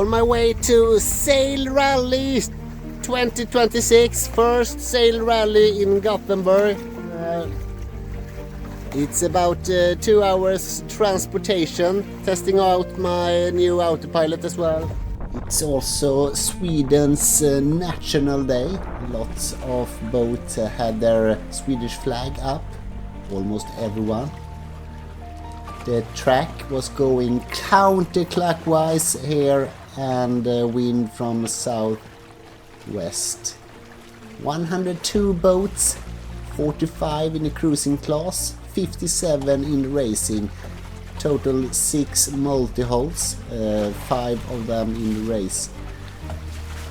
On my way to Sail Rally 2026, first Sail Rally in Gothenburg. It's about 2 hours transportation, testing out my new autopilot as well. It's also Sweden's National Day. Lots of boats had their Swedish flag up, almost everyone. The track was going counterclockwise here and wind from southwest. 102 boats, 45 in the cruising class, 57 in racing. Total 6 multi-hulls, 5 of them in the race.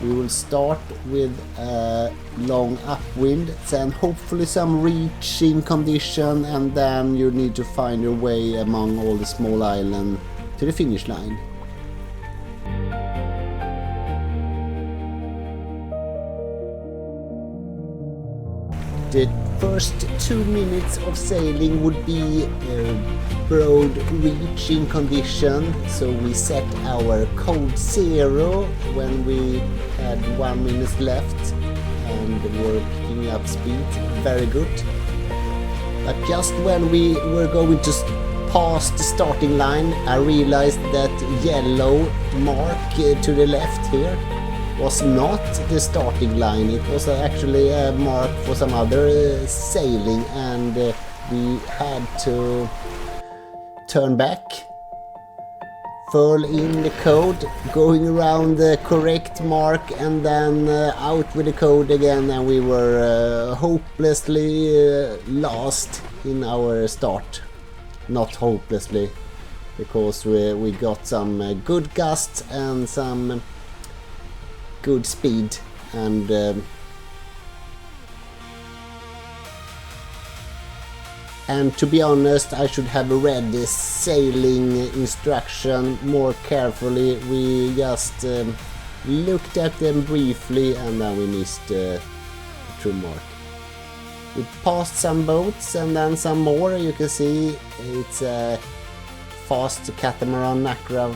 We will start with a long upwind, then hopefully some reaching condition, and then you need to find your way among all the small islands to the finish line. The first 2 minutes of sailing would be broad reaching condition, so we set our code 0 when we had 1 minute left and were picking up speed. Very good. But just when we were going to pass the starting line, I realized that yellow mark to the left here was not the starting line. It was actually a mark for some other sailing, and we had to turn back, furl in the code, going around the correct mark, and then out with the code again, and we were hopelessly lost in our start. Not hopelessly, because we got some good gusts and some good speed, and to be honest, I should have read this sailing instruction more carefully. We just looked at them briefly and then we missed the true mark. We passed some boats and then some more. You can see it's a fast catamaran inaugural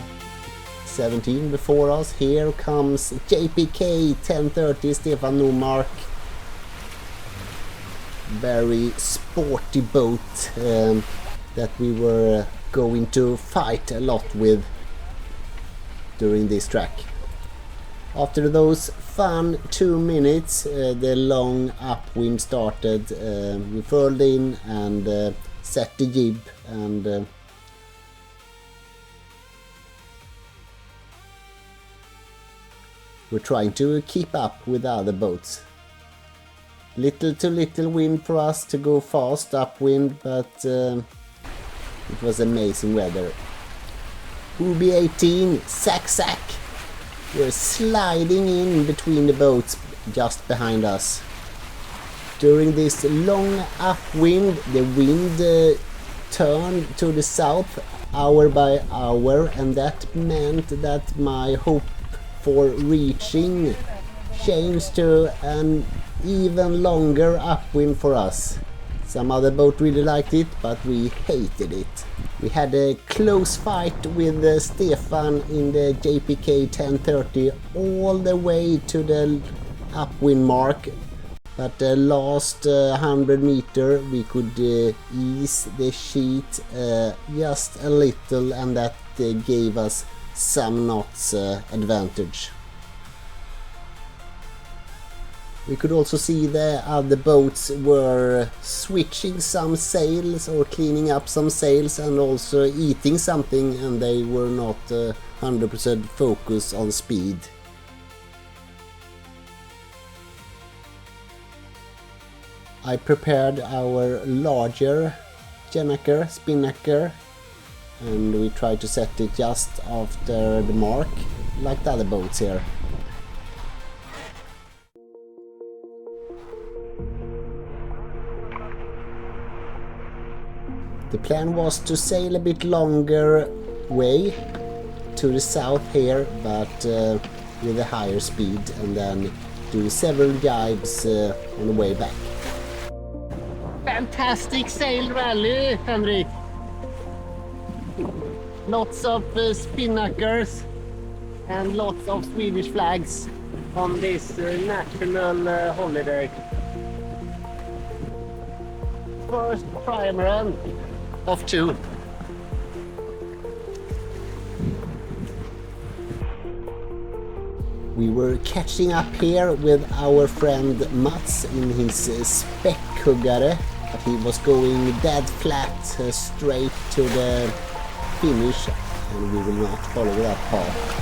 17 before us. Here comes JPK 1030 Stefan Normark. Very sporty boat that we were going to fight a lot with during this track. After those fun 2 minutes, the long upwind started. We furled in and set the jib, and we're trying to keep up with the other boats. Little to little wind for us to go fast upwind, but it was amazing weather. Ubi 18, Sack. We're sliding in between the boats just behind us. During this long upwind, the wind turned to the south hour by hour, and that meant that my hope for reaching changed to an even longer upwind for us. Some other boat really liked it, but we hated it. We had a close fight with Stefan in the JPK 1030 all the way to the upwind mark, but the last 100 meter we could ease the sheet just a little, and that gave us some knots advantage. We could also see the other boats were switching some sails or cleaning up some sails and also eating something, and they were not 100% focused on speed. I prepared our larger spinnaker, and we tried to set it just after the mark, like the other boats here. The plan was to sail a bit longer way to the south here, but with a higher speed, and then do several jibes on the way back. Fantastic sail rally, Henrik! Lots of spinnakers, and lots of Swedish flags on this national holiday. First Trimaran of 2. We were catching up here with our friend Mats in his späckhuggare, but he was going dead flat straight to the finish, and we will not follow that path.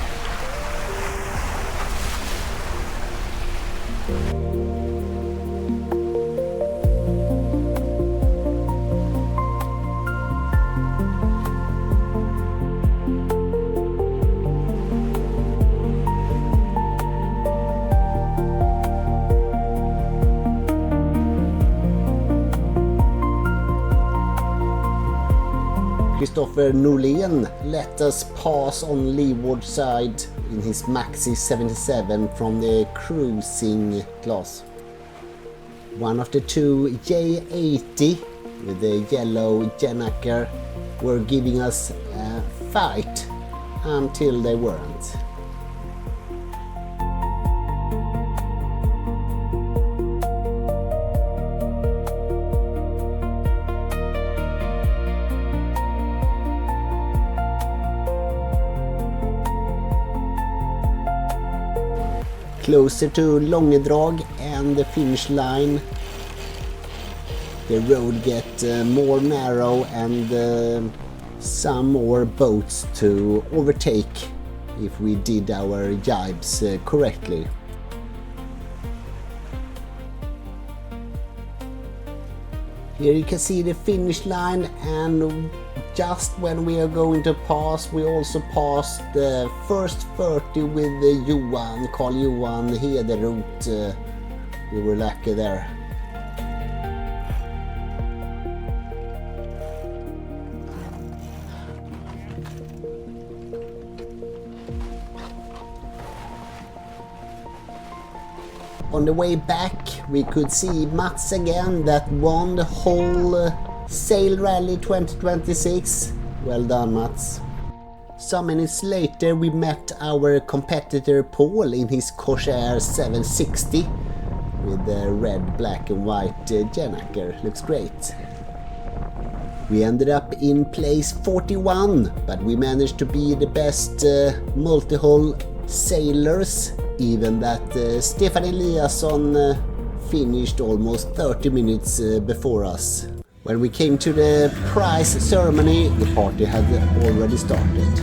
Christopher Norlén let us pass on leeward side in his Maxi 77 from the cruising class. One of the two J80 with the yellow Jenaker were giving us a fight until they weren't. Closer to Långedrag and the finish line, the road get more narrow and some more boats to overtake if we did our jibes correctly. Here you can see the finish line, and just when we are going to pass, we also passed the first 30 with Carl Johan Hederoth. We were lucky there. On the way back, we could see Mats again that won the whole Sail Rally 2026. Well done, Mats. Some minutes later we met our competitor Paul in his Corsair 760 with the red, black and white Jenaker. Looks great. We ended up in place 41, but we managed to be the best multi-hull sailors, even that Stefan Eliasson finished almost 30 minutes before us. When we came to the prize ceremony, the party had already started.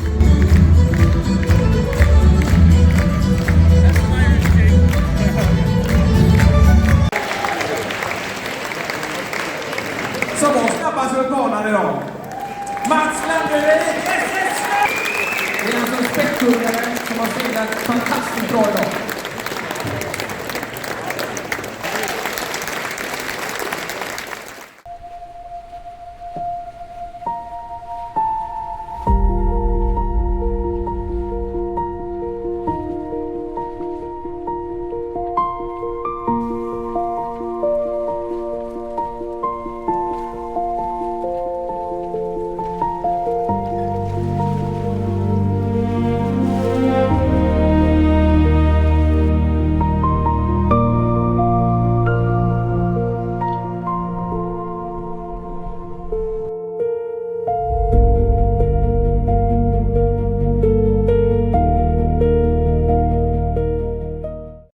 Som var snabbast runt banan idag. Mats GKSS! Det är alltså en späckhuggare som har seglat fantastiskt bra idag.